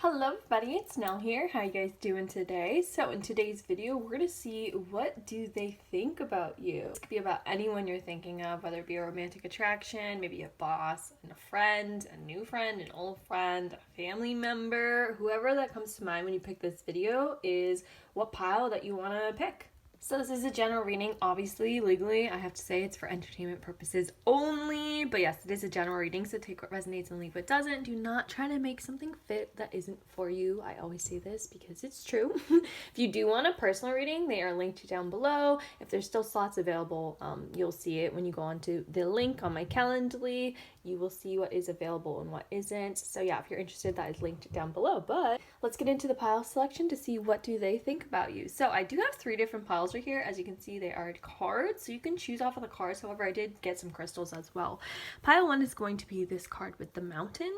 Hello everybody, it's Nell here. How you guys doing today? So in today's video, we're going to see what do they think about you. This could be about anyone you're thinking of, whether it be a romantic attraction, maybe a boss, and a friend, a new friend, an old friend, a family member. Whoever that comes to mind when you pick this video is what pile that you want to pick. So this is a general reading. Obviously, legally, I have to say it's for entertainment purposes only. But yes, it is a general reading, so take what resonates and leave what doesn't. Do not try to make something fit that isn't for you. I always say this because it's true. If you do want a personal reading, they are linked down below. If there's still slots available, you'll see it when you go onto the link on my Calendly. You will see what is available and what isn't. So yeah, if you're interested, that is linked down below. But let's get into the pile selection to see what do they think about you. So I do have 3 different piles right here. As you can see, they are cards, so you can choose off of the cards. However, I did get some crystals as well. Pile 1 is going to be this card with the mountain.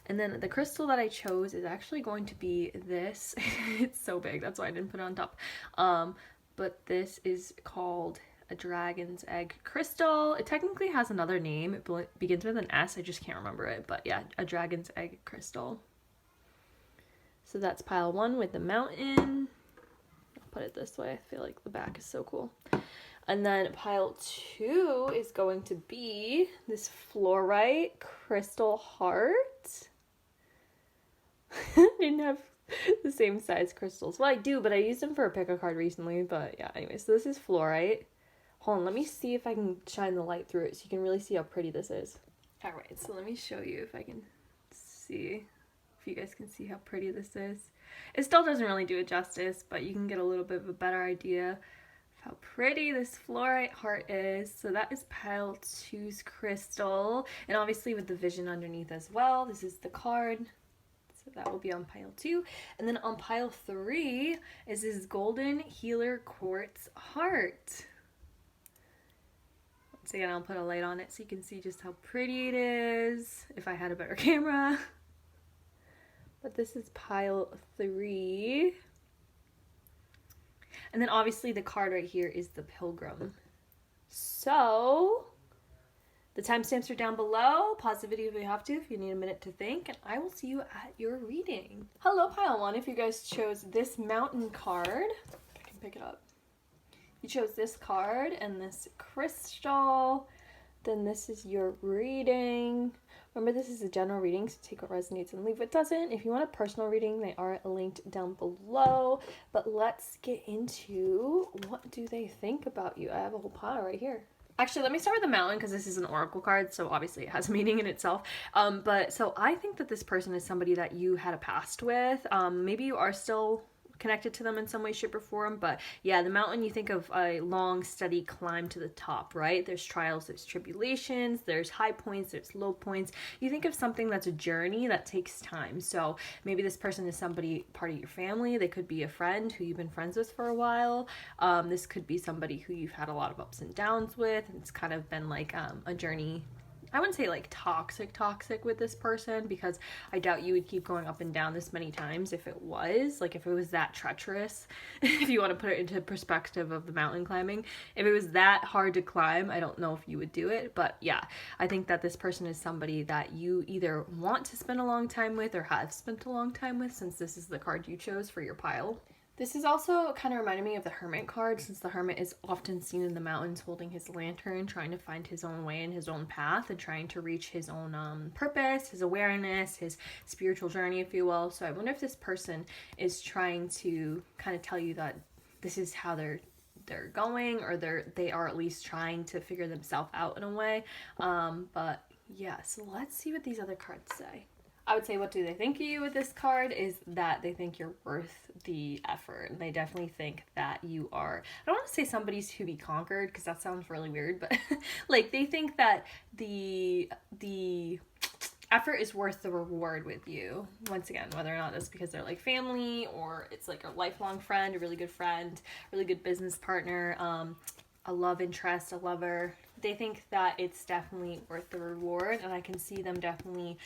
And then the crystal that I chose is actually going to be this. It's so big, that's why I didn't put it on top. But this is called a dragon's egg crystal. It technically has another name. It begins with an S. I just can't remember it. But yeah, a dragon's egg crystal. So that's pile 1 with the mountain. I'll put it this way. I feel like the back is so cool. And then pile 2 is going to be this fluorite crystal heart. I didn't have the same size crystals. Well, I do, but I used them for a pick a card recently. But yeah, anyway, so this is fluorite. Hold on, let me see if I can shine the light through it so you can really see how pretty this is. Alright, so let me show you if I can see, if you guys can see how pretty this is. It still doesn't really do it justice, but you can get a little bit of a better idea of how pretty this fluorite heart is. So that is pile 2's crystal, and obviously with the vision underneath as well. This is the card. So that will be on pile 2. And then on pile 3 is this golden healer quartz heart. Once again, I'll put a light on it so you can see just how pretty it is if I had a better camera. But this is pile 3. And then obviously the card right here is the pilgrim. So the timestamps are down below. Pause the video if you have to, if you need a minute to think, and I will see you at your reading. Hello pile 1, if you guys chose this mountain card, I can pick it up. You chose this card and this crystal, then this is your reading. Remember, this is a general reading, so take what resonates and leave what doesn't. If you want a personal reading, they are linked down below. But let's get into what do they think about you. I have a whole pile right here. Actually, let me start with the mountain because this is an oracle card, so obviously it has meaning in itself. But so I think that this person is somebody that you had a past with. Maybe you are still connected to them in some way, shape, or form. But yeah, the mountain, you think of a long, steady climb to the top, right? There's trials, there's tribulations, there's high points, there's low points. You think of something that's a journey that takes time. So maybe this person is somebody part of your family. They could be a friend who you've been friends with for a while. This could be somebody who you've had a lot of ups and downs with. And it's kind of been like a journey. I wouldn't say like toxic with this person, because I doubt you would keep going up and down this many times if it was that treacherous. If you want to put it into perspective of the mountain climbing, if it was that hard to climb, I don't know if you would do it. But yeah, I think that this person is somebody that you either want to spend a long time with or have spent a long time with, since this is the card you chose for your pile. This is also kind of reminding me of the Hermit card, since the Hermit is often seen in the mountains holding his lantern, trying to find his own way and his own path, and trying to reach his own purpose, his awareness, his spiritual journey, if you will. So I wonder if this person is trying to kind of tell you that this is how they're going, or they are at least trying to figure themselves out in a way. But yeah, so let's see what these other cards say. I would say what do they think of you with this card is that they think you're worth the effort. And they definitely think that you are, I don't want to say somebody's to be conquered because that sounds really weird, but like they think that the effort is worth the reward with you. Once again, whether or not that's because they're like family, or it's like a lifelong friend, a really good business partner, a love interest, a lover. They think that it's definitely worth the reward, and I can see them definitely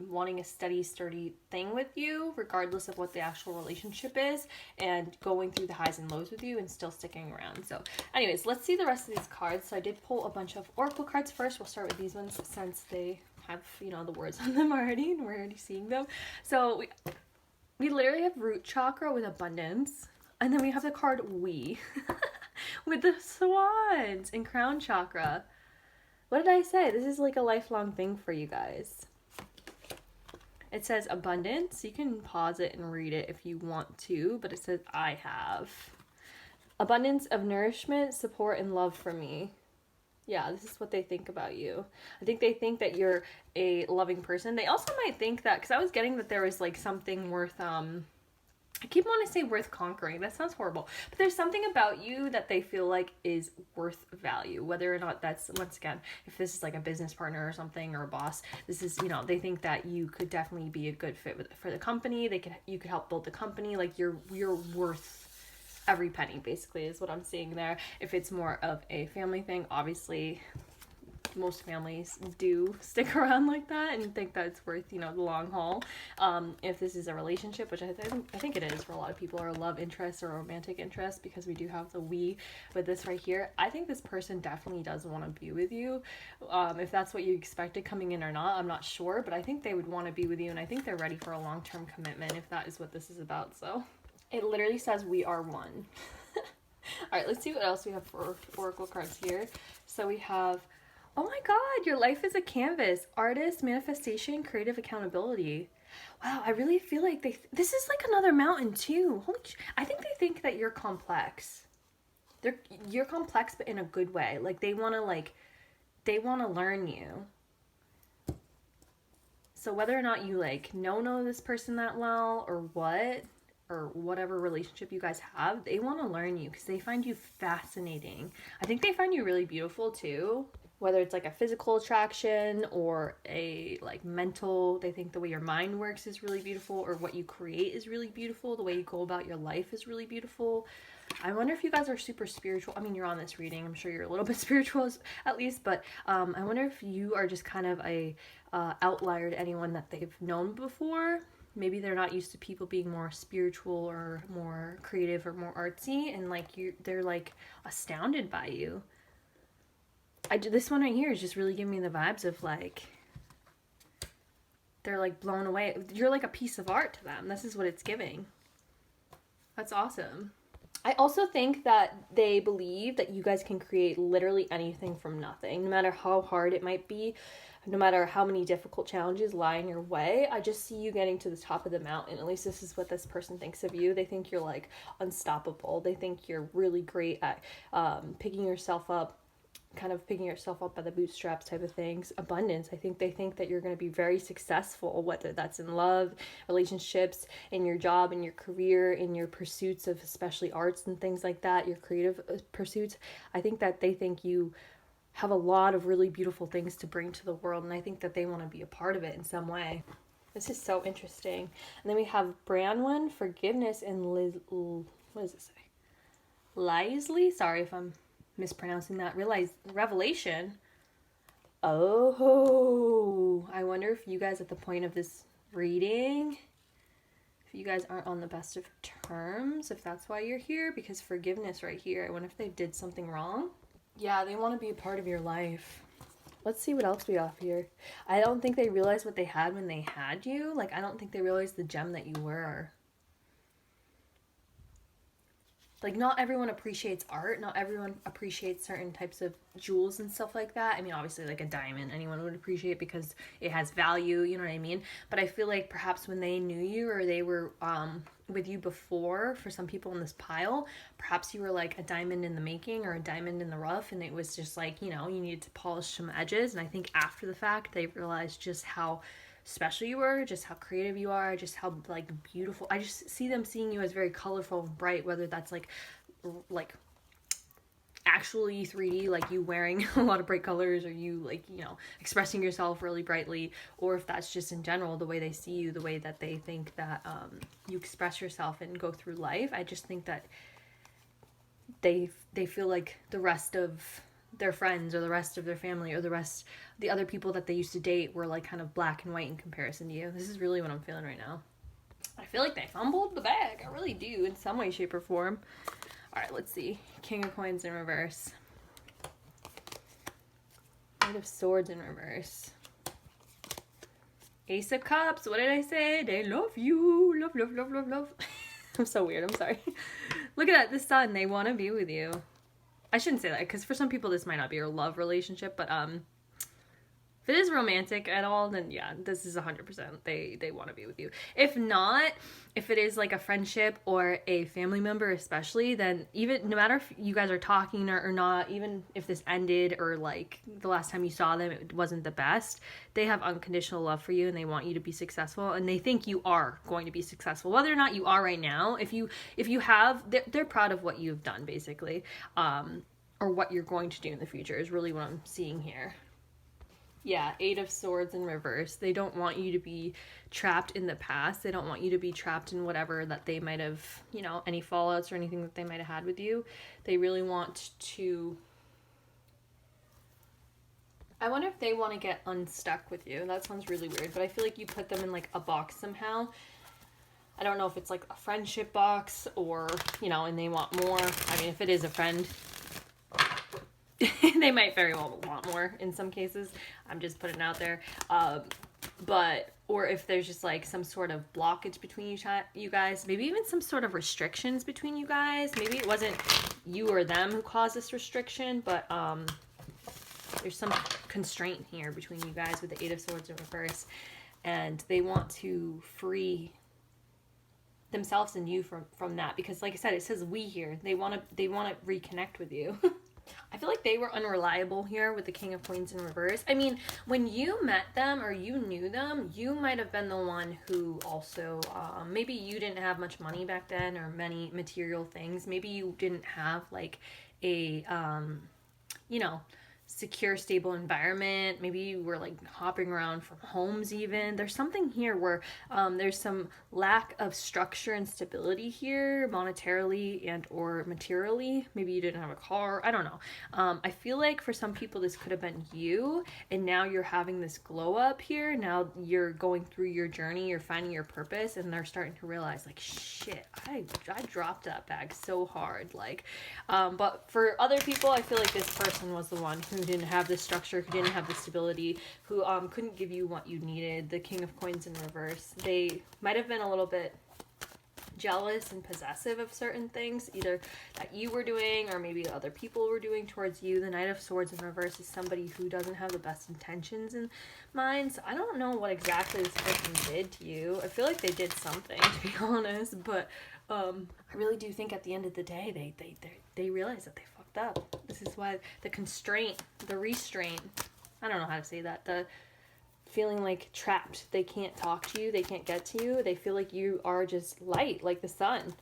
wanting a steady, sturdy thing with you, regardless of what the actual relationship is, and going through the highs and lows with you and still sticking around. So anyways, let's see the rest of these cards. So I did pull a bunch of oracle cards first. We'll start with these ones since they have, you know, the words on them already, and we're already seeing them. So we literally have root chakra with abundance, and then we have the card we with the swans and crown chakra. What did I say? This is like a lifelong thing for you guys. It says abundance. You can pause it and read it if you want to, but it says I have abundance of nourishment, support, and love for me. Yeah, this is what they think about you. I think they think that you're a loving person. They also might think that, because I was getting that there was like something worth, I keep wanting to say worth conquering. That sounds horrible. But there's something about you that they feel like is worth value. Whether or not that's, once again, if this is like a business partner or something, or a boss, this is, you know, they think that you could definitely be a good fit for the company. You could help build the company. Like you're worth every penny, basically, is what I'm seeing there. If it's more of a family thing, obviously most families do stick around like that and think that it's worth, you know, the long haul. If this is a relationship, which I think it is for a lot of people, or a love interest or a romantic interest, because we do have the we with this right here, I think this person definitely does want to be with you. If that's what you expected coming in or not, I'm not sure, but I think they would want to be with you, and I think they're ready for a long-term commitment if that is what this is about. So it literally says we are one. All right, let's see what else we have for oracle cards here. So we have, oh my god, your life is a canvas. Artist, manifestation, creative accountability. Wow, I really feel like this is like another mountain too. I think they think that you're complex. You're complex, but in a good way. Like they want to learn you. So whether or not you like know this person that well or what, or whatever relationship you guys have, they want to learn you because they find you fascinating. I think they find you really beautiful too. Whether it's like a physical attraction or a like mental, they think the way your mind works is really beautiful, or what you create is really beautiful. The way you go about your life is really beautiful. I wonder if you guys are super spiritual. I mean, you're on this reading, I'm sure you're a little bit spiritual at least, but I wonder if you are just kind of a outlier to anyone that they've known before. Maybe they're not used to people being more spiritual or more creative or more artsy, and like they're like astounded by you. This one right here is just really giving me the vibes of like they're like blown away. You're like a piece of art to them. This is what it's giving. That's awesome. I also think that they believe that you guys can create literally anything from nothing, no matter how hard it might be, no matter how many difficult challenges lie in your way. I just see you getting to the top of the mountain. At least this is what this person thinks of you. They think you're like unstoppable. They think you're really great at picking yourself up by the bootstraps type of things. Abundance. I think they think that you're going to be very successful, whether that's in love, relationships, in your job, in your career, in your pursuits of especially arts and things like that, your creative pursuits. I think that they think you have a lot of really beautiful things to bring to the world, and I think that they want to be a part of it in some way. This is so interesting. And then we have Branwen, forgiveness, and what does it say? Lisely? Sorry if I'm mispronouncing that. Revelation. Oh, I wonder if you guys at the point of this reading, if you guys aren't on the best of terms, if that's why you're here, because forgiveness right here. I wonder if they did something wrong. Yeah, they want to be a part of your life. Let's see what else we have here. I don't think they realized what they had when they had you. Like, I don't think they realized the gem that you were. Like, not everyone appreciates art. Not everyone appreciates certain types of jewels and stuff like that. I mean, obviously, like a diamond, anyone would appreciate because it has value, you know what I mean? But I feel like perhaps when they knew you, or they were with you before, for some people in this pile, perhaps you were like a diamond in the making or a diamond in the rough, and it was just like, you know, you needed to polish some edges. And I think after the fact, they realized just how special you are, just how creative you are, just how like beautiful. I just see them seeing you as very colorful and bright, whether that's like actually 3D, like you wearing a lot of bright colors, or you like, you know, expressing yourself really brightly, or if that's just in general the way they see you, the way that they think that you express yourself and go through life. I just think that they feel like the rest of their friends or the rest of their family or the other people that they used to date were like kind of black and white in comparison to you. This is really what I'm feeling right now. I feel like they fumbled the bag. I really do, in some way, shape, or form. All right, let's see. King of Coins in reverse. Knight of Swords in reverse. Ace of Cups. What did I say? They love you. Love, love, love, love, love. I'm so weird. I'm sorry. Look at that. The sun. They want to be with you. I shouldn't say that because for some people this might not be a love relationship, but if it is romantic at all, then yeah, this is 100%. They want to be with you. If not, if it is like a friendship or a family member especially, then even no matter if you guys are talking or not, even if this ended or like the last time you saw them it wasn't the best, they have unconditional love for you and they want you to be successful and they think you are going to be successful. Whether or not you are right now, if you have, they're proud of what you've done basically, or what you're going to do in the future is really what I'm seeing here. Yeah, Eight of Swords in reverse. They don't want you to be trapped in the past. They don't want you to be trapped in whatever that they might have, you know, any fallouts or anything that they might have had with you. They really want to... I wonder if they want to get unstuck with you. That sounds really weird, but I feel like you put them in like a box somehow. I don't know if it's like a friendship box or, you know, and they want more. I mean, if it is a friend... they might very well want more in some cases. I'm just putting it out there. But, or if there's just like some sort of blockage between you guys, maybe even some sort of restrictions between you guys. Maybe it wasn't you or them who caused this restriction, but there's some constraint here between you guys with the Eight of Swords in reverse. And they want to free themselves and you from that. Because like I said, it says we here. They want to reconnect with you. I feel like they were unreliable here with the King of Coins in reverse. I mean, when you met them or you knew them, you might have been the one who also, maybe you didn't have much money back then or many material things. Maybe you didn't have like a, you know, secure, stable environment. Maybe you were like hopping around from homes even. There's something here where there's some lack of structure and stability here, monetarily and or materially. Maybe you didn't have a car. I don't know. I feel like for some people this could have been you, and now you're having this glow up here. Now you're going through your journey, you're finding your purpose, and they're starting to realize like, shit, I dropped that bag so hard. Like, but for other people, I feel like this person was the one who didn't have the structure, who didn't have the stability, who couldn't give you what you needed. The King of Coins in reverse. They might have been a little bit jealous and possessive of certain things, either that you were doing or maybe other people were doing towards you. The Knight of Swords in reverse is somebody who doesn't have the best intentions in mind. So I don't know what exactly this person did to you. I feel like they did something, to be honest, but I really do think at the end of the day they realize that they fucked up. This is why the constraint, the restraint, I don't know how to say that, the feeling like trapped. They can't talk to you, they can't get to you, they feel like you are just light, like the sun,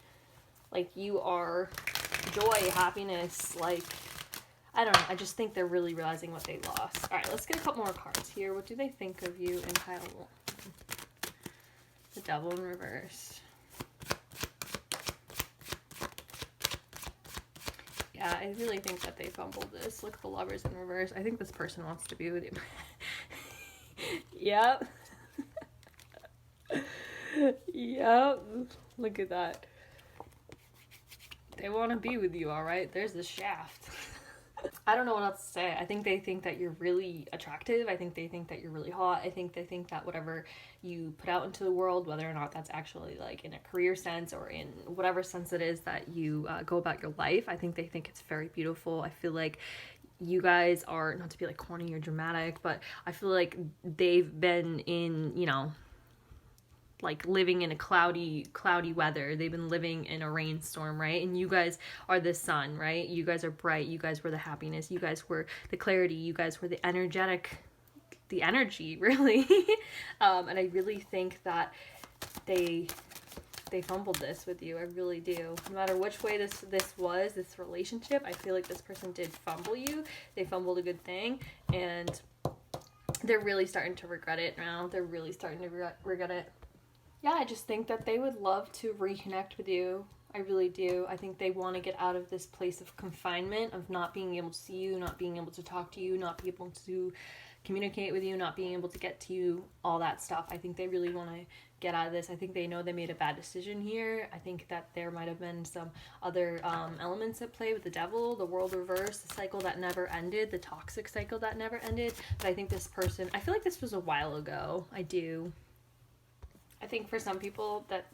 like you are joy, happiness, like I don't know. I just think they're really realizing what they lost. All right, let's get a couple more cards here. What do they think of you in pile 1? The Devil in reverse. Yeah, I really think that they fumbled this. Look at the Lovers in reverse. I think this person wants to be with you. Yep. Yep. Look at that. They want to be with you, all right? There's the shaft. I don't know what else to say. I think they think that you're really attractive. I think they think that you're really hot. I think they think that whatever you put out into the world, whether or not that's actually like in a career sense or in whatever sense it is that you go about your life, I think they think it's very beautiful. I feel like you guys are, not to be like corny or dramatic, but I feel like they've been in, you know, like living in a cloudy weather. They've been living in a rainstorm, right? And you guys are the sun, right? You guys are bright. You guys were the happiness. You guys were the clarity. You guys were the the energy, really. And I really think that they fumbled this with you. I really do. No matter which way this relationship, I feel like this person did fumble you. They fumbled a good thing, and they're really starting to regret it now. They're really starting to regret it. Yeah, I just think that they would love to reconnect with you. I really do. I think they want to get out of this place of confinement, of not being able to see you, not being able to talk to you, not be able to communicate with you, not being able to get to you, all that stuff. I think they really want to get out of this. I think they know they made a bad decision here. I think that there might have been some other elements at play with the devil, the world reverse, the cycle that never ended, the toxic cycle that never ended. But I think this person, I feel like this was a while ago. I do. I think for some people that,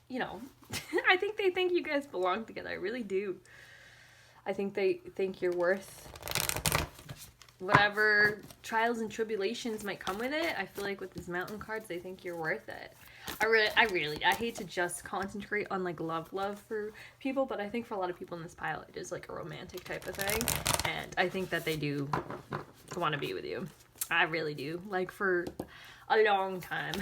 you know, I think they think you guys belong together. I really do. I think they think you're worth whatever trials and tribulations might come with it. I feel like with these mountain cards, they think you're worth it. I hate to just concentrate on like love for people, but I think for a lot of people in this pile, it is like a romantic type of thing. And I think that they do want to be with you. I really do. Like for a long time.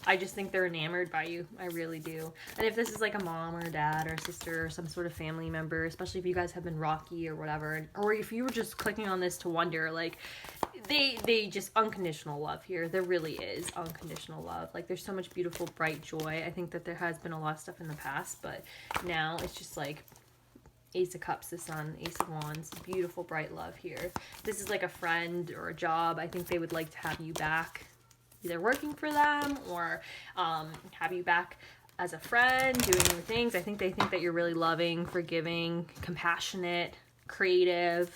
I just think they're enamored by you. I really do. And if this is like a mom or a dad or a sister or some sort of family member, especially if you guys have been rocky or whatever, or if you were just clicking on this to wonder, like, they just unconditional love here. There really is unconditional love. Like, there's so much beautiful, bright joy. I think that there has been a lot of stuff in the past, but now it's just like Ace of Cups, the Sun, Ace of Wands, beautiful, bright love here. This is like a friend or a job. I think they would like to have you back, either working for them or have you back as a friend, doing new things. I think they think that you're really loving, forgiving, compassionate, creative.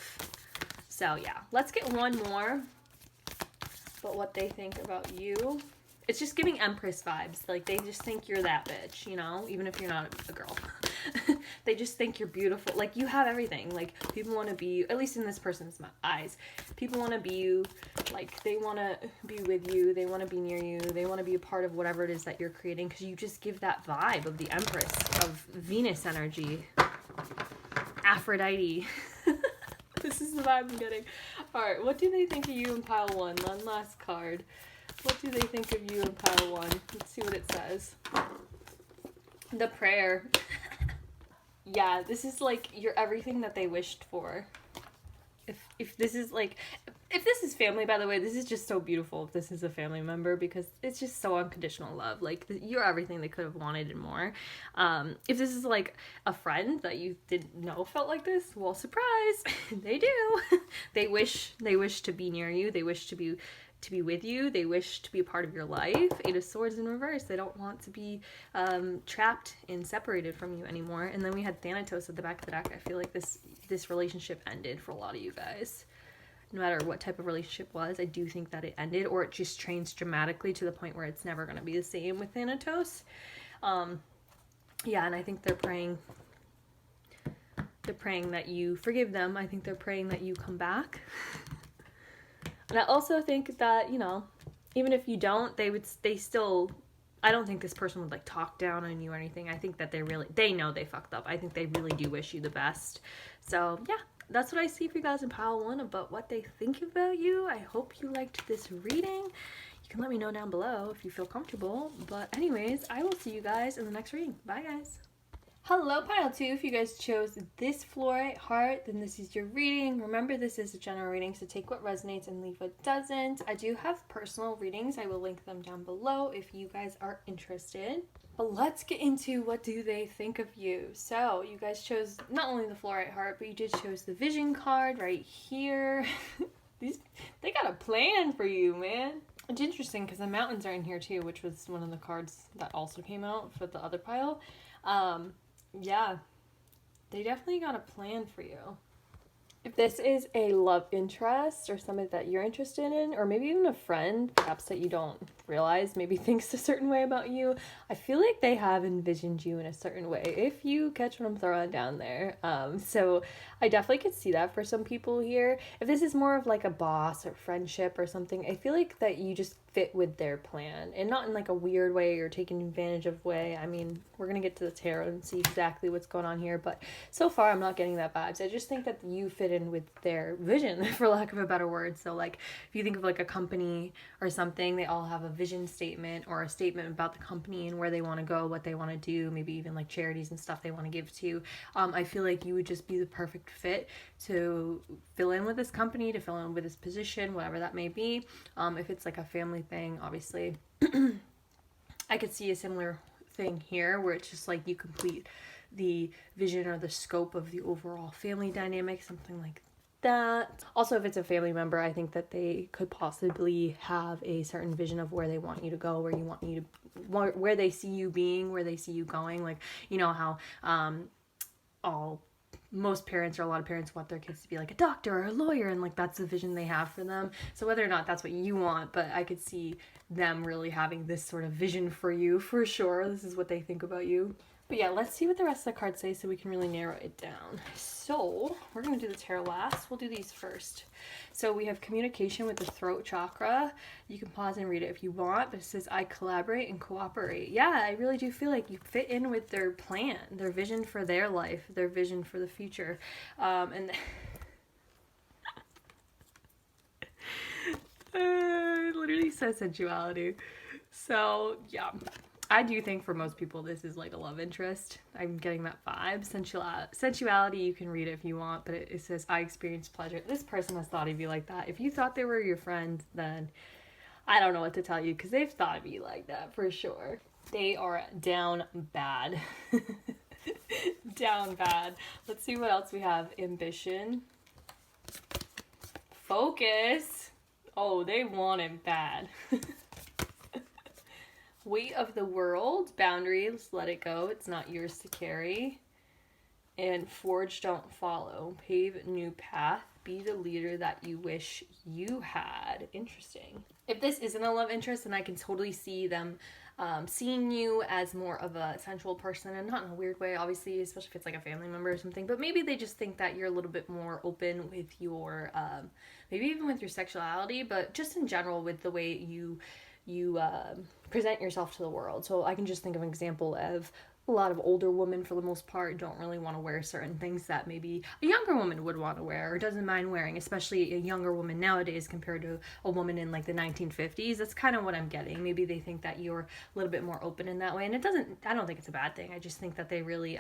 So yeah, let's get one more. But what they think about you. It's just giving Empress vibes. Like, they just think you're that bitch, you know? Even if you're not a girl. They just think you're beautiful. Like, you have everything. Like, people want to be you. At least in this person's eyes. People want to be you. Like, they want to be with you. They want to be near you. They want to be a part of whatever it is that you're creating. Because you just give that vibe of the Empress. Of Venus energy. Aphrodite. This is the vibe I'm getting. Alright, what do they think of you in pile 1? One last card. What do they think of you in pile 1? Let's see what it says. The prayer. Yeah, this is like you're everything that they wished for. If this is like, if this is family, by the way, this is just so beautiful if this is a family member, because it's just so unconditional love. Like, you're everything they could have wanted and more. If this is like a friend that you didn't know felt like this, well, surprise, they do. They wish to be near you. They wish to be with you. They wish to be a part of your life. Eight of Swords in reverse. They don't want to be trapped and separated from you anymore. And then we had Thanatos at the back of the deck. I feel like this relationship ended for a lot of you guys. No matter what type of relationship it was, I do think that it ended, or it just changed dramatically to the point where it's never going to be the same with Thanatos. Yeah, and I think they're praying that you forgive them. I think they're praying that you come back. And I also think that, you know, even if you don't, they still, I don't think this person would like talk down on you or anything. I think that they know they fucked up. I think they really do wish you the best. So yeah, that's what I see for you guys in pile 1 about what they think about you. I hope you liked this reading. You can let me know down below if you feel comfortable. But anyways, I will see you guys in the next reading. Bye guys. Hello, pile 2. If you guys chose this fluorite heart, then this is your reading. Remember, this is a general reading, so take what resonates and leave what doesn't. I do have personal readings. I will link them down below if you guys are interested. But let's get into what do they think of you. So, you guys chose not only the fluorite heart, but you did chose the vision card right here. They got a plan for you, man. It's interesting because the mountains are in here too, which was one of the cards that also came out for the other pile. Yeah, they definitely got a plan for you. If this is a love interest or somebody that you're interested in, or maybe even a friend, perhaps that you don't realize maybe thinks a certain way about you, I feel like they have envisioned you in a certain way, if you catch what I'm throwing down there. So I definitely could see that for some people here. If this is more of like a boss or friendship or something, I feel like that you just fit with their plan, and not in like a weird way or taking advantage of way. I mean, we're gonna get to the tarot and see exactly what's going on here, but so far I'm not getting that vibes. I just think that you fit in with their vision, for lack of a better word. So like, if you think of like a company or something, they all have a vision statement or a statement about the company and where they want to go, what they want to do, maybe even like charities and stuff they want to give to. I feel like you would just be the perfect fit to fill in with this company, to fill in with this position, whatever that may be. If it's like a family thing, obviously I could see a similar thing here where it's just like you complete the vision or the scope of the overall family dynamic, something like that. Also, if it's a family member, I think that they could possibly have a certain vision of where they want you to go, where they see you being, where they see you going. Like, you know how most parents or a lot of parents want their kids to be like a doctor or a lawyer, and like that's the vision they have for them. So whether or not that's what you want, but I could see them really having this sort of vision for you for sure. This is what they think about you. But yeah, let's see what the rest of the cards say so we can really narrow it down. So we're going to do the tarot last. We'll do these first. So we have communication with the throat chakra. You can pause and read it if you want, but it says, I collaborate and cooperate. Yeah, I really do feel like you fit in with their plan, their vision for their life, their vision for the future. It literally says sensuality. So yeah, I do think for most people this is like a love interest. I'm getting that vibe. Sensuality, you can read it if you want, but it says, I experience pleasure. This person has thought of you like that. If you thought they were your friend, then I don't know what to tell you, because they've thought of you like that for sure. They are down bad. Down bad. Let's see what else we have. Ambition. Focus. Oh, they want it bad. Weight of the world, boundaries, let it go. It's not yours to carry. And forge, don't follow. Pave new path. Be the leader that you wish you had. Interesting. If this isn't a love interest, then I can totally see them seeing you as more of a sensual person, and not in a weird way, obviously, especially if it's like a family member or something. But maybe they just think that you're a little bit more open with your, maybe even with your sexuality, but just in general with the way you present yourself to the world. So I can just think of an example of a lot of older women, for the most part, don't really want to wear certain things that maybe a younger woman would want to wear or doesn't mind wearing, especially a younger woman nowadays compared to a woman in like the 1950s. That's kind of what I'm getting. Maybe they think that you're a little bit more open in that way, and I don't think it's a bad thing. I just think that they really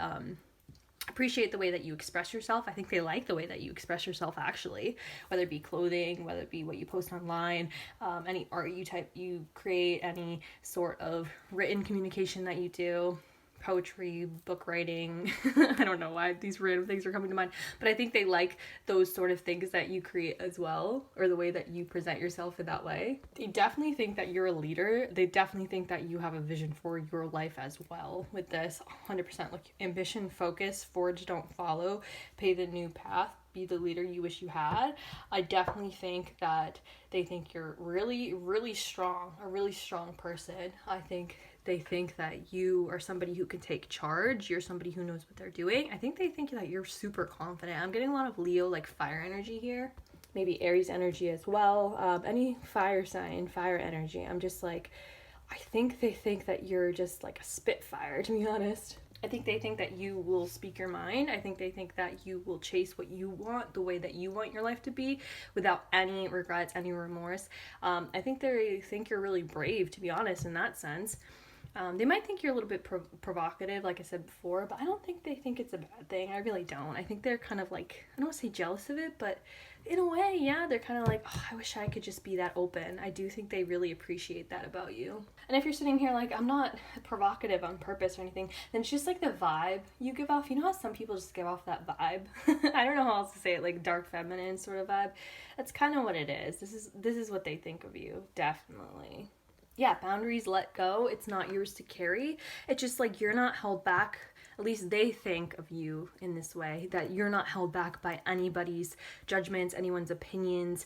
appreciate the way that you express yourself. I think they like the way that you express yourself, actually, whether it be clothing, whether it be what you post online, any art you create, any sort of written communication that you do, poetry, book writing. I don't know why these random things are coming to mind, but I think they like those sort of things that you create as well, or the way that you present yourself in that way. They definitely think that you're a leader. They definitely think that you have a vision for your life as well with this. 100%. Like, ambition, focus, forge, don't follow, pave the new path, be the leader you wish you had. I definitely think that they think you're really, really strong, a really strong person. I think they think that you are somebody who can take charge. You're somebody who knows what they're doing. I think they think that you're super confident. I'm getting a lot of Leo, like fire energy here. Maybe Aries energy as well. Any fire sign, fire energy. I'm just like, I think they think that you're just like a spitfire, to be honest. I think they think that you will speak your mind. I think they think that you will chase what you want, the way that you want your life to be, without any regrets, any remorse. I think they think you're really brave, to be honest, in that sense. They might think you're a little bit provocative, like I said before, but I don't think they think it's a bad thing. I really don't. I think they're kind of like, I don't want to say jealous of it, but in a way, yeah, they're kind of like, oh, I wish I could just be that open. I do think they really appreciate that about you. And if you're sitting here like, I'm not provocative on purpose or anything, then it's just like the vibe you give off. You know how some people just give off that vibe? I don't know how else to say it, like dark feminine sort of vibe. That's kind of what it is. This is what they think of you, definitely. Yeah, boundaries, let go. It's not yours to carry. It's just like you're not held back. At least they think of you in this way, that you're not held back by anybody's judgments, anyone's opinions,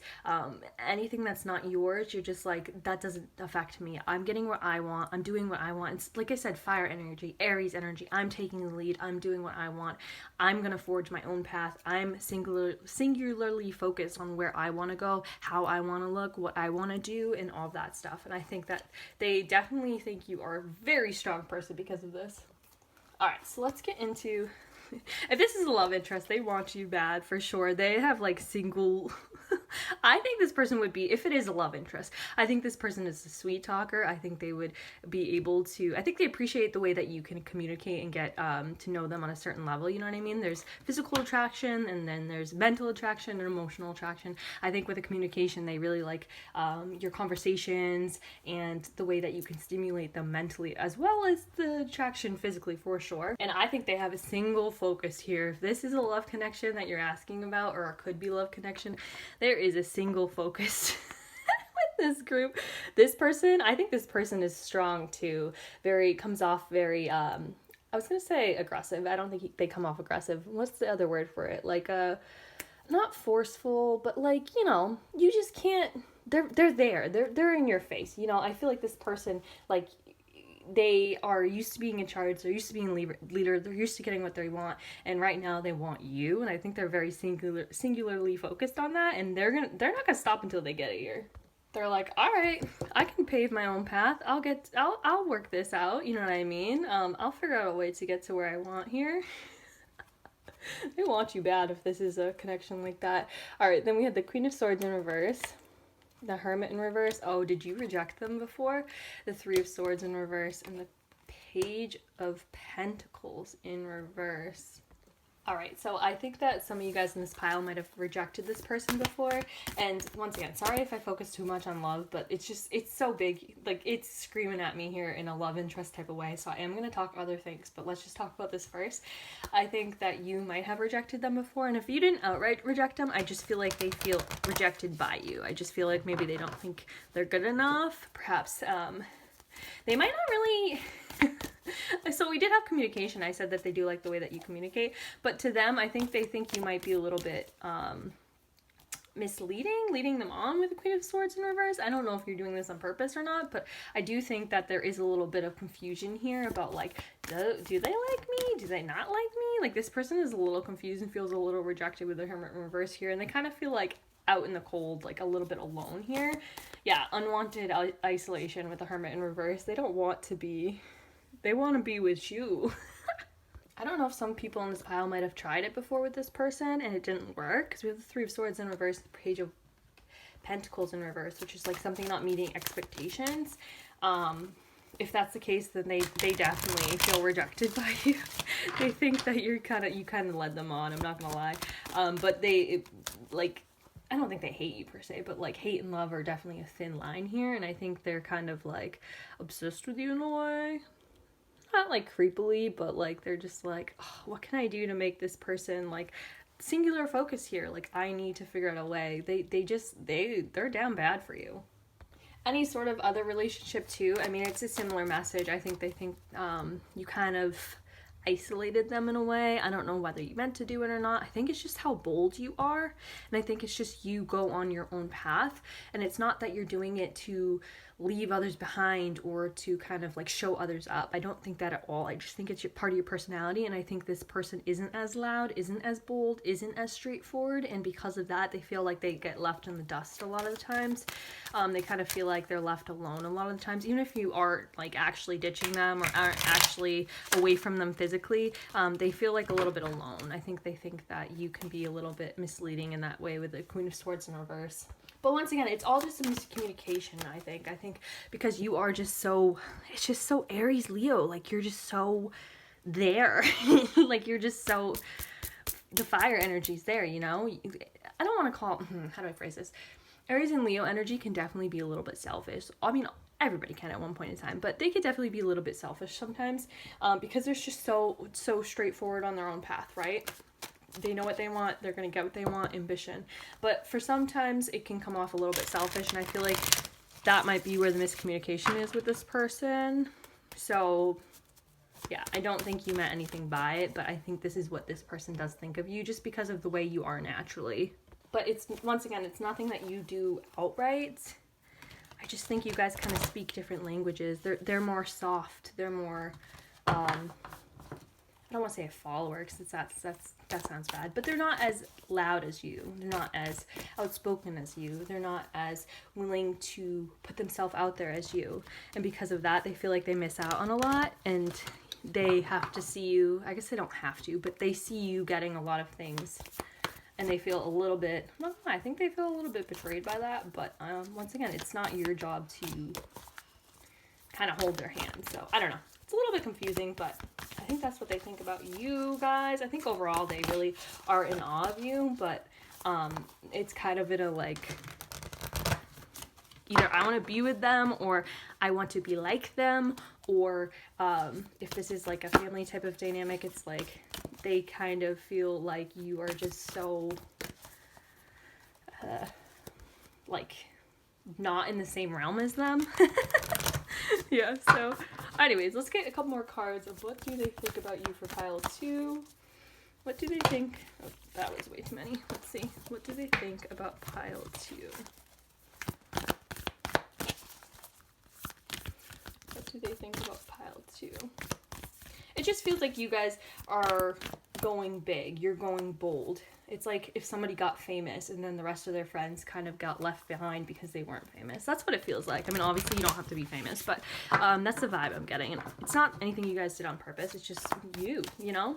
anything that's not yours. You're just like, that doesn't affect me. I'm getting what I want. I'm doing what I want. It's like I said, fire energy, Aries energy. I'm taking the lead. I'm doing what I want. I'm going to forge my own path. I'm singularly focused on where I want to go, how I want to look, what I want to do, and all that stuff. And I think that they definitely think you are a very strong person because of this. All right, so let's get into, if this is a love interest, they want you bad for sure. They have like single I think this person would be, if it is a love interest, I think this person is a sweet talker. I think they would be able to, I think they appreciate the way that you can communicate and get to know them on a certain level, you know what I mean? There's physical attraction, and then there's mental attraction and emotional attraction. I think with the communication, they really like your conversations and the way that you can stimulate them mentally, as well as the attraction physically, for sure. And I think they have a single focus here. If this is a love connection that you're asking about, or it could be love connection, there is a single focus with this group. This person, I think this person is strong too. Comes off very, I was gonna say aggressive. I don't think they come off aggressive. What's the other word for it? Like, not forceful, but like, you know, you just can't, they're there. They're in your face. You know, I feel like this person, like, they are used to being in charge, they're used to being leader, they're used to getting what they want, and right now they want you, and I think they're very singularly focused on that, and they're not gonna stop until they get it here. They're like, all right, I can pave my own path, I'll work this out, you know what I mean? I'll figure out a way to get to where I want here. They want you bad if this is a connection like that. All right, then we had the Queen of Swords in reverse, the Hermit in reverse. Oh, did you reject them before? The Three of Swords in reverse, and the Page of Pentacles in reverse. All right, so I think that some of you guys in this pile might have rejected this person before. And once again, sorry if I focus too much on love, but it's so big. Like, it's screaming at me here in a love interest type of way. So I am going to talk other things, but let's just talk about this first. I think that you might have rejected them before. And if you didn't outright reject them, I just feel like they feel rejected by you. I just feel like maybe they don't think they're good enough. Perhaps they might not really... So we did have communication. I said that they do like the way that you communicate, but to them, I think they think you might be a little bit misleading, leading them on with the Queen of Swords in reverse. I don't know if you're doing this on purpose or not, but I do think that there is a little bit of confusion here about, like, do they like me? Do they not like me? Like, this person is a little confused and feels a little rejected with the Hermit in reverse here, and they kind of feel like out in the cold, like a little bit alone here. Yeah, unwanted isolation with the Hermit in reverse. They don't want to be... They want to be with you. I don't know if some people in this pile might have tried it before with this person and it didn't work, because we have the Three of Swords in reverse, the Page of Pentacles in reverse, which is like something not meeting expectations. If that's the case, then they definitely feel rejected by you. They think that you kind of led them on, I'm not gonna lie. But I don't think they hate you per se, but like hate and love are definitely a thin line here, and I think they're kind of like obsessed with you in a way. Not like creepily, but like they're just like, oh, what can I do to make this person like singular focus here? Like, I need to figure out a way. They're down bad for you. Any sort of other relationship too, I mean, it's a similar message. I think they think you kind of isolated them in a way. I don't know whether you meant to do it or not. I think it's just how bold you are, and I think it's just you go on your own path, and it's not that you're doing it to leave others behind or to kind of like show others up. I don't think that at all. I just think it's part of your personality, and I think this person isn't as loud, isn't as bold, isn't as straightforward, and because of that, they feel like they get left in the dust a lot of the times. They kind of feel like they're left alone a lot of the times, even if you aren't like actually ditching them or aren't actually away from them physically. They feel like a little bit alone. I think they think that you can be a little bit misleading in that way with the Queen of Swords in reverse. But once again, it's all just a miscommunication, I think. I think because you are just so, it's just so Aries Leo. Like, you're just so there. Like, you're just so, the fire energy's there, you know? I don't want to call, how do I phrase this? Aries and Leo energy can definitely be a little bit selfish. I mean, everybody can at one point in time, but they could definitely be a little bit selfish sometimes because they're just so straightforward on their own path, right? They know what they want, they're going to get what they want, ambition. But for sometimes it can come off a little bit selfish, and I feel like that might be where the miscommunication is with this person. So yeah, I don't think you meant anything by it, but I think this is what this person does think of you just because of the way you are naturally. But it's, once again, it's nothing that you do outright. I just think you guys kind of speak different languages. They're more soft. They're more, I don't want to say a follower because that sounds bad, but they're not as loud as you. They're not as outspoken as you. They're not as willing to put themselves out there as you. And because of that, they feel like they miss out on a lot, and they have to see you, I guess they don't have to, but they see you getting a lot of things and they feel a little bit, I think they feel a little bit betrayed by that, but once again, it's not your job to kind of hold their hand. So I don't know. It's a little bit confusing, but I think that's what they think about you guys. I think overall they really are in awe of you, but it's kind of in a like, either I want to be with them or I want to be like them, or if this is like a family type of dynamic, it's like they kind of feel like you are just so like not in the same realm as them. Yeah, so anyways, let's get a couple more cards of what do they think about you for pile 2. What do they think? Oh, that was way too many. Let's see. What do they think about pile 2? What do they think about pile 2? It just feels like you guys are going big. You're going bold. It's like if somebody got famous and then the rest of their friends kind of got left behind because they weren't famous. That's what it feels like. I mean, obviously you don't have to be famous, but that's the vibe I'm getting. And it's not anything you guys did on purpose. It's just you know?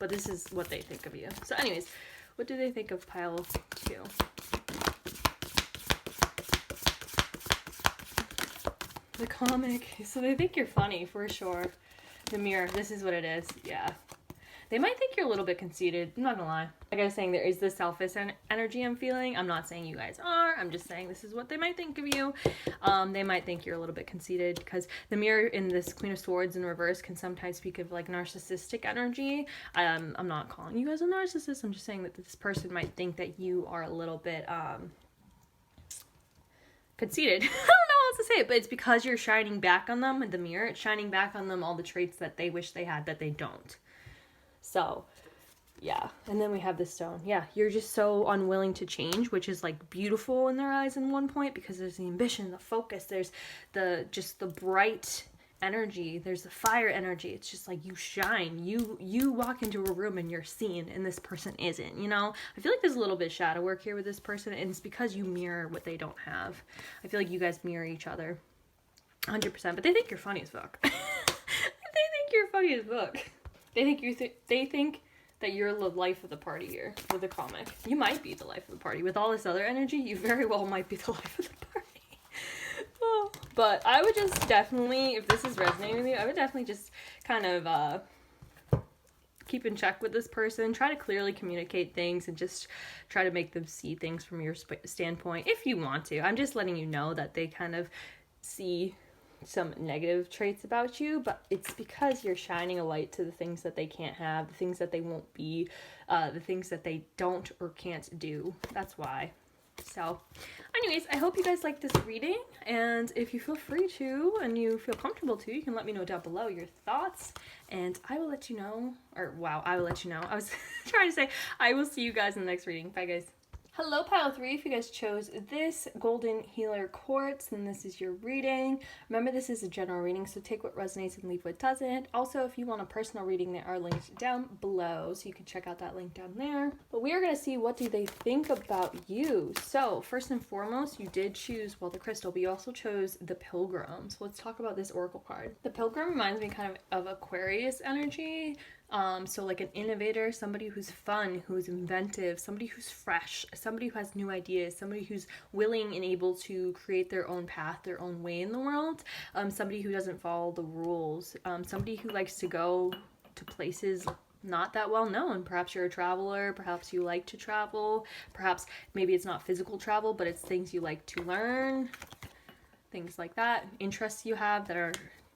But this is what they think of you. So anyways, what do they think of pile 2? The comic. So they think you're funny for sure. The mirror. This is what it is. Yeah. They might think you're a little bit conceited. I'm not gonna lie. Like I was saying, there is the selfish energy I'm feeling. I'm not saying you guys are. I'm just saying this is what they might think of you. They might think you're a little bit conceited because the mirror in this Queen of Swords in reverse can sometimes speak of like narcissistic energy. I'm not calling you guys a narcissist. I'm just saying that this person might think that you are a little bit conceited. I don't know how else to say it, but it's because you're shining back on them in the mirror. It's shining back on them all the traits that they wish they had that they don't. So, yeah. And then we have the stone. Yeah, you're just so unwilling to change, which is like beautiful in their eyes in one point because there's the ambition, the focus, there's the bright energy, there's the fire energy. It's just like you shine. You walk into a room and you're seen and this person isn't, you know? I feel like there's a little bit of shadow work here with this person, and it's because you mirror what they don't have. I feel like you guys mirror each other 100%, but they think you're funny as fuck. They think you're funny as fuck. They think they think that you're the life of the party here with the comic. You might be the life of the party. With all this other energy, you very well might be the life of the party. Oh. But I would just definitely, if this is resonating with you, I would definitely just kind of keep in check with this person. Try to clearly communicate things and just try to make them see things from your standpoint if you want to. I'm just letting you know that they kind of see some negative traits about you, but it's because you're shining a light to the things that they can't have, the things that they won't be, the things that they don't or can't do. That's why. So anyways, I hope you guys like this reading, and if you feel free to and you feel comfortable to, you can let me know down below your thoughts, and I will let you know, or wow, I will let you know. I was trying to say I will see you guys in the next reading. Bye guys. Hello pile 3, if you guys chose this golden healer quartz, then this is your reading. Remember, this is a general reading, so take what resonates and leave what doesn't. Also, if you want a personal reading, there are links down below, so you can check out that link down there. But we are going to see what do they think about you. So first and foremost, you did choose, well, the crystal, but you also chose the pilgrim. So let's talk about this oracle card. The pilgrim reminds me kind of Aquarius energy. So like an innovator, somebody who's fun, who's inventive, somebody who's fresh, somebody who has new ideas, somebody who's willing and able to create their own path, their own way in the world, somebody who doesn't follow the rules, somebody who likes to go to places not that well known. Perhaps you're a traveler, perhaps you like to travel, perhaps maybe it's not physical travel, but it's things you like to learn, things like that, interests you have that are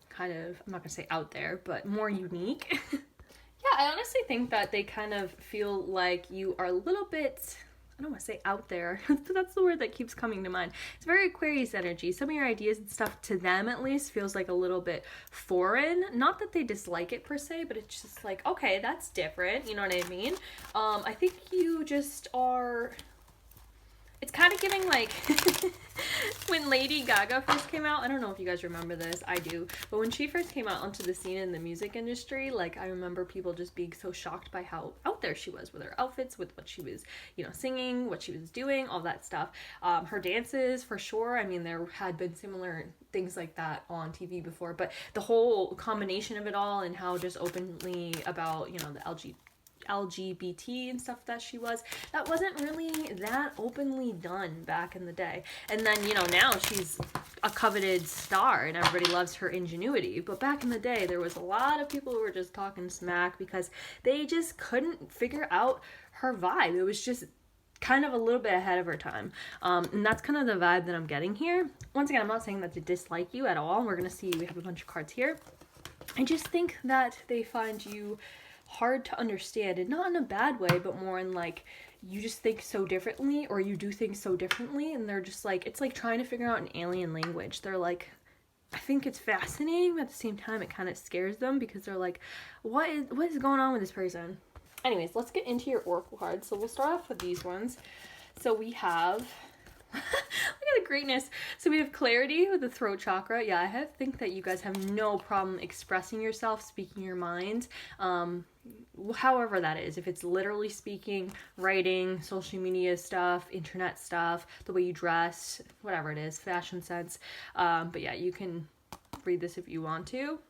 kind of, I'm not gonna say out there, but more unique. Yeah, I honestly think that they kind of feel like you are a little bit, I don't want to say out there, but that's the word that keeps coming to mind. It's very Aquarius energy. Some of your ideas and stuff, to them at least, feels like a little bit foreign. Not that they dislike it per se, but it's just like, okay, that's different, you know what I mean? I think you just are, it's kind of giving like, when Lady Gaga first came out, I don't know if you guys remember this, I do, but when she first came out onto the scene in the music industry, like I remember people just being so shocked by how out there she was with her outfits, with what she was, you know, singing, what she was doing, all that stuff. Her dances, for sure, I mean, there had been similar things like that on TV before, but the whole combination of it all and how just openly about, you know, the LGBT and stuff that she was, that wasn't really that openly done back in the day. And then, you know, now she's a coveted star and everybody loves her ingenuity. But back in the day, there was a lot of people who were just talking smack because they just couldn't figure out her vibe. It was just kind of a little bit ahead of her time. And that's kind of the vibe that I'm getting here. Once again, I'm not saying that they dislike you at all. We're going to see, we have a bunch of cards here. I just think that they find you hard to understand, and not in a bad way, but more in like, you just think so differently, or you do things so differently, and they're just like, it's like trying to figure out an alien language. They're like, I think it's fascinating, but at the same time it kind of scares them because they're like, what is going on with this person? Anyways, let's get into your oracle cards. So we'll start off with these ones. So we have look at the greatness. So we have clarity with the throat chakra. Yeah, I think that you guys have no problem expressing yourself, speaking your mind. However that is. If it's literally speaking, writing, social media stuff, internet stuff, the way you dress, whatever it is, fashion sense. But yeah, you can read this if you want to.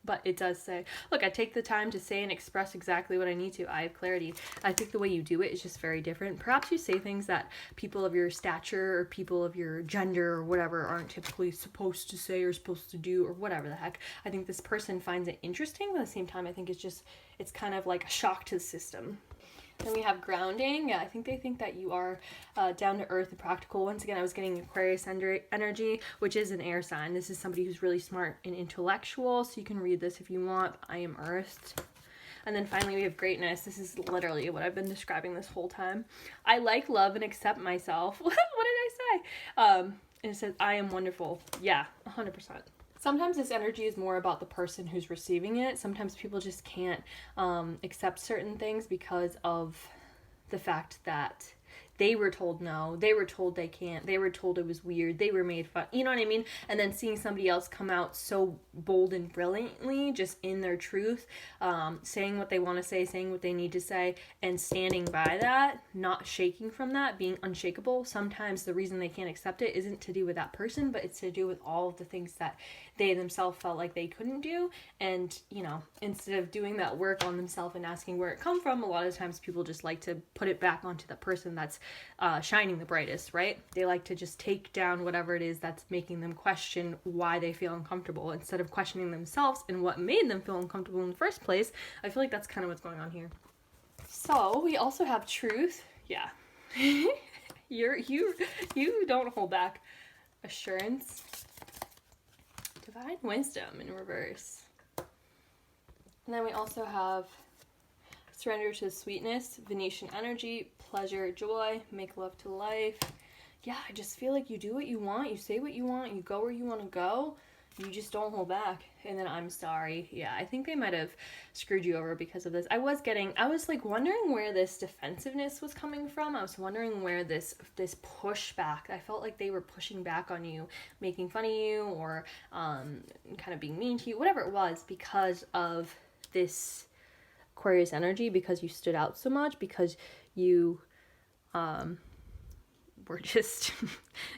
But it does say, look, I take the time to say and express exactly what I need to. I have clarity. I think the way you do it is just very different. Perhaps you say things that people of your stature or people of your gender or whatever aren't typically supposed to say or supposed to do or whatever the heck. I think this person finds it interesting, but at the same time, I think it's kind of like a shock to the system. Then we have grounding. Yeah, I think they think that you are down to earth and practical. Once again, I was getting Aquarius energy, which is an air sign. This is somebody who's really smart and intellectual, so you can read this if you want. I am earthed. And then finally we have greatness. This is literally what I've been describing this whole time. I like, love, and accept myself. What did I say? And it says, I am wonderful. Yeah, 100%. Sometimes this energy is more about the person who's receiving it. Sometimes people just can't accept certain things because of the fact that they were told no, they were told they can't, they were told it was weird, they were made fun, you know what I mean? And then seeing somebody else come out so bold and brilliantly, just in their truth, saying what they want to say, saying what they need to say, and standing by that, not shaking from that, being unshakable. Sometimes the reason they can't accept it isn't to do with that person, but it's to do with all of the things that they themselves felt like they couldn't do. And, you know, instead of doing that work on themselves and asking where it come from, a lot of times people just like to put it back onto the person that's shining the brightest, right? They like to just take down whatever it is that's making them question why they feel uncomfortable instead of questioning themselves and what made them feel uncomfortable in the first place. I feel like that's kind of what's going on here. So we also have truth. Yeah. You don't hold back. Assurance. Divine wisdom in reverse. And then we also have surrender to sweetness, Venetian energy, pleasure, joy, make love to life. Yeah, I just feel like you do what you want, you say what you want, you go where you want to go, you just don't hold back. And then I'm sorry. Yeah, I think they might have screwed you over because of this. I was like wondering where this defensiveness was coming from. I was wondering where this pushback, I felt like they were pushing back on you, making fun of you, or kind of being mean to you, whatever it was, because of this Aquarius energy, because you stood out so much, because you were just,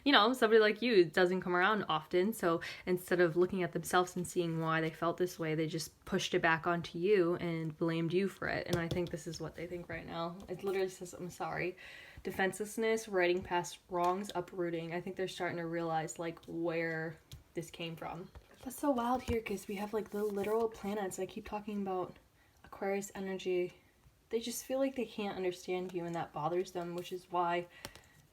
you know, somebody like you doesn't come around often. So instead of looking at themselves and seeing why they felt this way, they just pushed it back onto you and blamed you for it. And I think this is what they think right now. It literally says, I'm sorry. Defenselessness, writing past wrongs, uprooting. I think they're starting to realize like where this came from. That's so wild here because we have like the literal planets. I keep talking about Aquarius energy. They just feel like they can't understand you, and that bothers them, which is why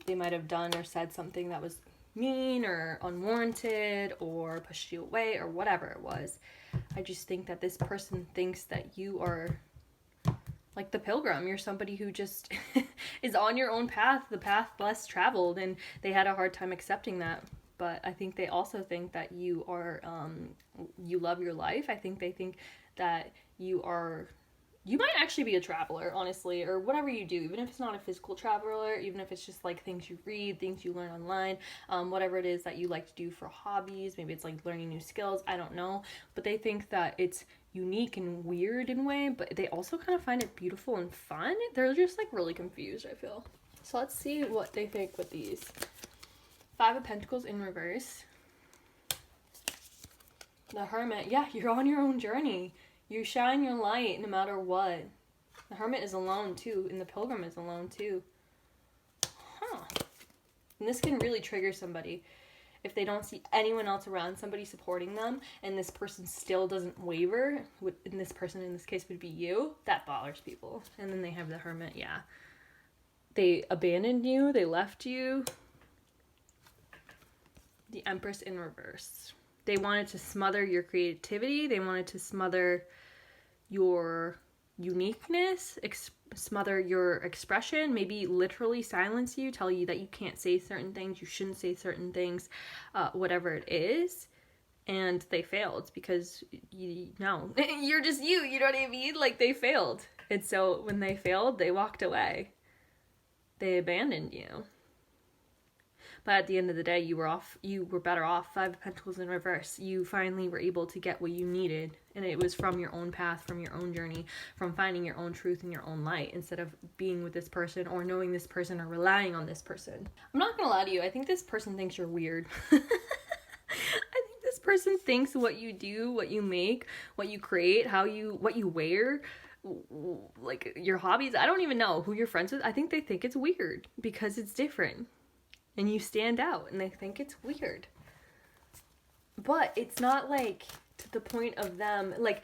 they might have done or said something that was mean or unwarranted or pushed you away or whatever it was. I just think that this person thinks that you are like the pilgrim. You're somebody who just is on your own path, the path less traveled, and they had a hard time accepting that. But I think they also think that you are, you love your life. I think they think that you might actually be a traveler, honestly, or whatever you do, even if it's not a physical traveler, even if it's just like things you read, things you learn online, whatever it is that you like to do for hobbies. Maybe it's like learning new skills, I don't know. But they think that it's unique and weird in a way, but they also kind of find it beautiful and fun. They're just like really confused, I feel. So let's see what they think with these. 5 of Pentacles in reverse. The Hermit. Yeah, you're on your own journey. You shine your light no matter what. The Hermit is alone too, and the Pilgrim is alone too. Huh. And this can really trigger somebody. If they don't see anyone else around, somebody supporting them, and this person still doesn't waver, and this person in this case would be you, that bothers people. And then they have the Hermit, yeah. They abandoned you, they left you. The Empress in reverse. They wanted to smother your creativity, they wanted to smother your uniqueness, smother your expression, maybe literally silence you, tell you that you can't say certain things, you shouldn't say certain things, whatever it is. And they failed because you're just you know what I mean? Like, they failed. And so when they failed, they walked away. They abandoned you. But at the end of the day, you were better off. 5 of Pentacles in reverse. You finally were able to get what you needed. And it was from your own path, from your own journey, from finding your own truth and your own light, instead of being with this person or knowing this person or relying on this person. I'm not going to lie to you. I think this person thinks you're weird. I think this person thinks what you do, what you make, what you create, what you wear, like your hobbies. I don't even know who you're friends with. I think they think it's weird because it's different. And you stand out, and they think it's weird. But it's not, like, to the point of them, like,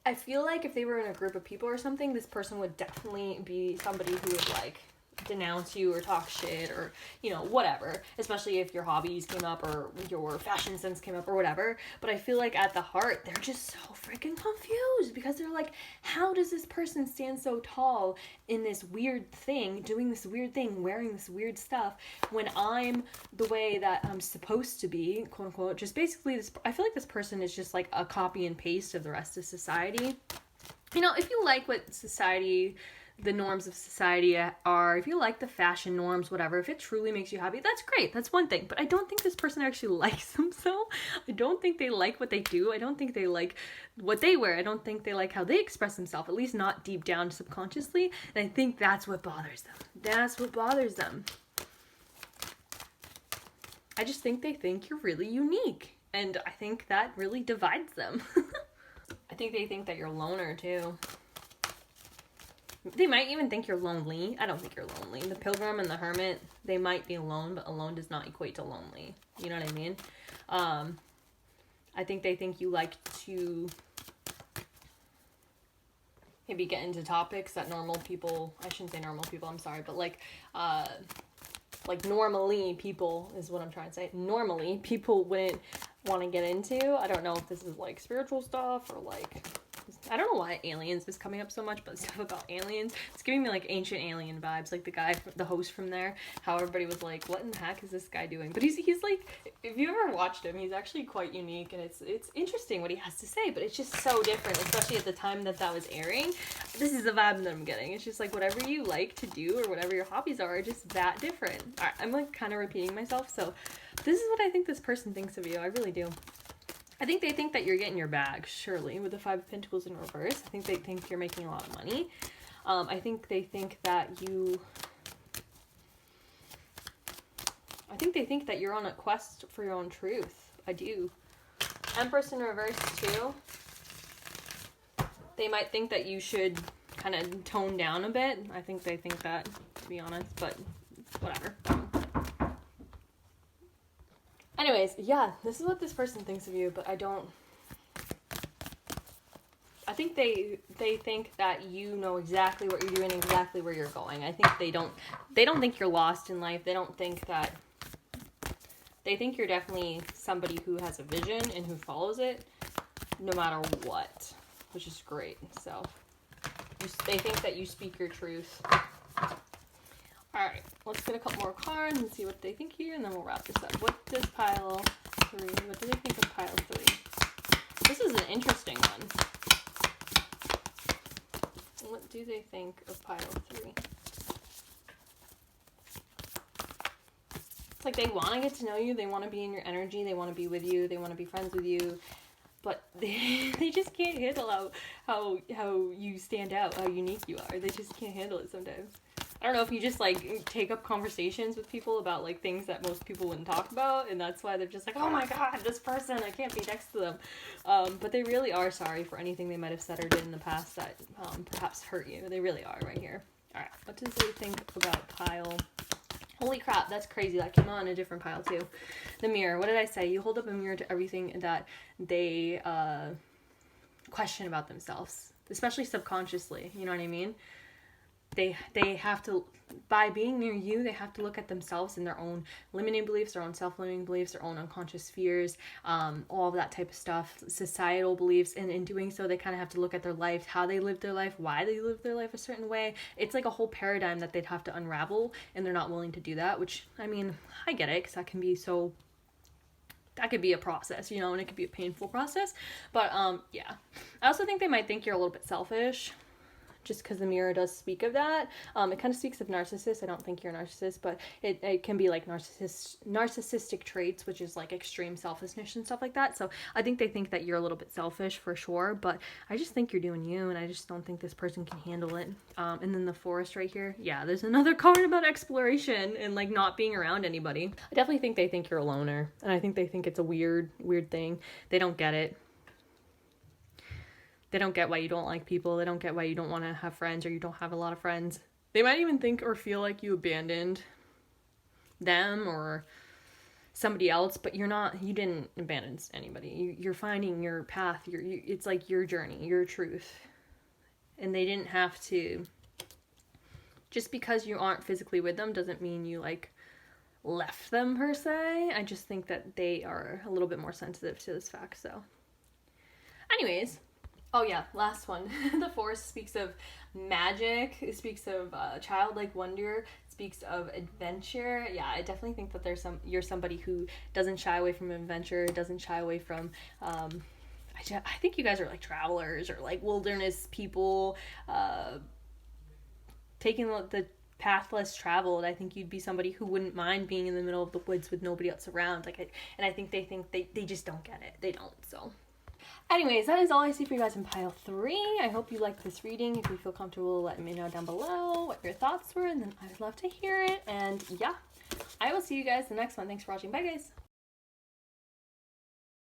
I feel like if they were in a group of people or something, this person would definitely be somebody who would, like, denounce you or talk shit or, you know, whatever. Especially if your hobbies came up or your fashion sense came up or whatever. But I feel like at the heart, they're just so freaking confused because they're like, how does this person stand so tall in this weird thing, doing this weird thing, wearing this weird stuff when I'm the way that I'm supposed to be, quote unquote. Just basically this, I feel like this person is just like a copy and paste of the rest of society. You know, if you like what society, the norms of society are, if you like the fashion norms, whatever, if it truly makes you happy, that's great. That's one thing. But I don't think this person actually likes themselves. I don't think they like what they do. I don't think they like what they wear. I don't think they like how they express themselves, at least not deep down subconsciously. And I think that's what bothers them. That's what bothers them. I just think they think you're really unique. And I think that really divides them. I think they think that you're a loner too. They might even think you're lonely. I don't think you're lonely. The Pilgrim and the Hermit, they might be alone, but alone does not equate to lonely. You know what I mean? I think they think you like to maybe get into topics that normal people, I shouldn't say normal people, I'm sorry, but like normally people is what I'm trying to say. Normally people wouldn't want to get into. I don't know if this is like spiritual stuff or like, I don't know why aliens is coming up so much, but stuff about aliens, it's giving me like ancient alien vibes, like the guy, the host from there, how everybody was like, what in the heck is this guy doing? But he's like, if you ever watched him, he's actually quite unique, and it's interesting what he has to say, but it's just so different, especially at the time that was airing. This is the vibe that I'm getting. It's just like whatever you like to do or whatever your hobbies are just that different. All right, I'm like kind of repeating myself, so this is what I think this person thinks of you. I really do. I think they think that you're getting your bag, surely, with the 5 of Pentacles in reverse. I think they think you're making a lot of money. I think they think that you're on a quest for your own truth. I do. Empress in reverse, too. They might think that you should kind of tone down a bit. I think they think that, to be honest, but whatever. Anyways, yeah, this is what this person thinks of you, but I think they think that you know exactly what you're doing, exactly where you're going. I think they don't think you're lost in life. They don't think that, they think you're definitely somebody who has a vision and who follows it no matter what, which is great. So they think that you speak your truth. Alright, let's get a couple more cards and see what they think here, and then we'll wrap this up. What does pile 3, what do they think of pile 3? This is an interesting one. What do they think of pile 3? It's like they want to get to know you, they want to be in your energy, they want to be with you, they want to be friends with you, but they just can't handle how you stand out, how unique you are. They just can't handle it sometimes. I don't know if you just like take up conversations with people about like things that most people wouldn't talk about, and that's why they're just like, oh my god, this person, I can't be next to them. But they really are sorry for anything they might have said or did in the past that perhaps hurt you. They really are right here. All right, what does they think about pile? Holy crap, that's crazy. That came on a different pile too. The mirror. What did I say? You hold up a mirror to everything that they question about themselves, especially subconsciously. You know what I mean? They have to, by being near you, they have to look at themselves and their own limiting beliefs, their own self-limiting beliefs, their own unconscious fears, all of that type of stuff, societal beliefs. And in doing so, they kind of have to look at their life, how they live their life, why they live their life a certain way. It's like a whole paradigm that they'd have to unravel, and they're not willing to do that, which, I mean, I get it, because that can be so... that could be a process, you know, and it could be a painful process. But, yeah. I also think they might think you're a little bit selfish, just because the mirror does speak of that. It kind of speaks of narcissists. I don't think you're a narcissist, but it can be like narcissistic traits, which is like extreme selfishness and stuff like that. So I think they think that you're a little bit selfish for sure, but I just think you're doing you, and I just don't think this person can handle it. And then the forest right here. Yeah, there's another card about exploration and like not being around anybody. I definitely think they think you're a loner, and I think they think it's a weird thing. They don't get it. They don't get why you don't like people. They don't get why you don't want to have friends, or you don't have a lot of friends. They might even think or feel like you abandoned them or somebody else, but you didn't abandon anybody. You're finding your path. It's like your journey, your truth. And they didn't have to, just because you aren't physically with them doesn't mean you like left them per se. I just think that they are a little bit more sensitive to this fact. So anyways, oh yeah, last one. The forest speaks of magic. It speaks of childlike wonder. It speaks of adventure. Yeah, I definitely think that you're somebody who doesn't shy away from adventure, doesn't shy away from, I think you guys are like travelers or like wilderness people, taking the path less traveled. I think you'd be somebody who wouldn't mind being in the middle of the woods with nobody else around. And I think they just don't get it. They don't, so... Anyways, that is all I see for you guys in pile 3. I hope you liked this reading. If you feel comfortable, let me know down below what your thoughts were, and then I'd love to hear it. And yeah, I will see you guys in the next one. Thanks for watching. Bye, guys.